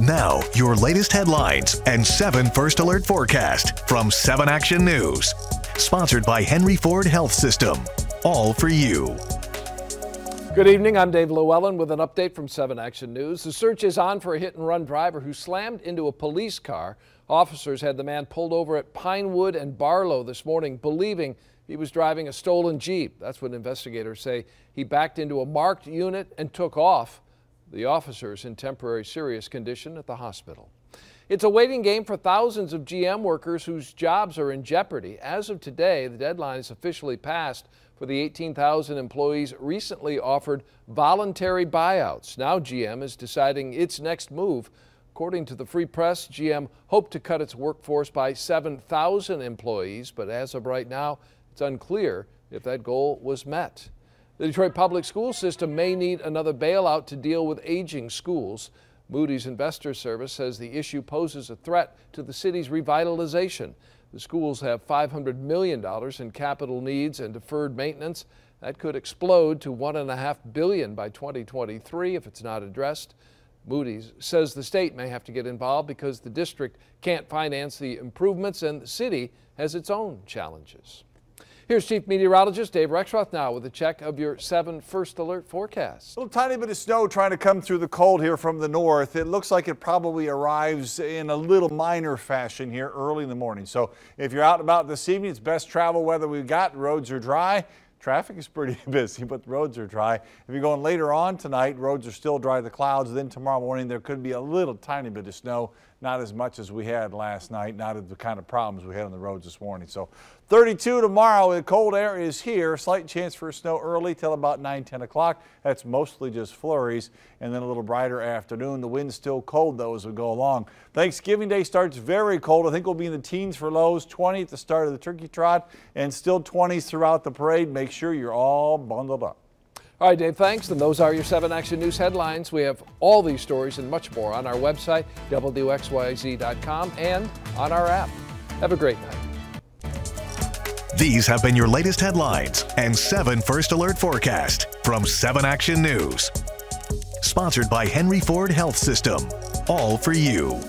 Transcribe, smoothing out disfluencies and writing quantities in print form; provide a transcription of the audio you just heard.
Now, your latest headlines and 7 First Alert forecast from 7 Action News. Sponsored by Henry Ford Health System. All for you. Good evening. I'm Dave Llewellyn with an update from 7 Action News. The search is on for a hit-and-run driver who slammed into a police car. Officers had the man pulled over at Pinewood and Barlow this morning, believing he was driving a stolen Jeep. That's what investigators say. He backed into a marked unit and took off. The officer's in temporary serious condition at the hospital. It's a waiting game for thousands of GM workers whose jobs are in jeopardy. As of today, the deadline is officially passed for the 18,000 employees recently offered voluntary buyouts. Now GM is deciding its next move. According to the Free Press, GM hoped to cut its workforce by 7,000 employees, but as of right now, it's unclear if that goal was met. The Detroit public school system may need another bailout to deal with aging schools. Moody's Investor Service says the issue poses a threat to the city's revitalization. The schools have $500 million in capital needs and deferred maintenance. That could explode to $1.5 billion by 2023 if it's not addressed. Moody's says the state may have to get involved because the district can't finance the improvements and the city has its own challenges. Here's Chief Meteorologist Dave Rexroth now with a check of your 7 First Alert forecasts. A little tiny bit of snow trying to come through the cold here from the north. It looks like it probably arrives in a little minor fashion here early in the morning. So if you're out and about this evening, it's best travel weather we've got. Roads are dry. Traffic is pretty busy, but the roads are dry. If you're going later on tonight, roads are still dry. The clouds. Then tomorrow morning, there could be a little tiny bit of snow. Not as much as we had last night, not the kind of problems we had on the roads this morning. So 32 tomorrow. The cold air is here. Slight chance for snow early till about 9-10 o'clock. That's mostly just flurries, and then a little brighter afternoon. The wind's still cold, though, as we go along. Thanksgiving Day starts very cold. I think we'll be in the teens for lows, 20 at the start of the turkey trot, and still 20s throughout the parade. Make sure you're all bundled up. All right, Dave, thanks. And those are your 7 Action News headlines. We have all these stories and much more on our website, WXYZ.com, and on our app. Have a great night. These have been your latest headlines and 7 First Alert forecast from 7 Action News. Sponsored by Henry Ford Health System. All for you.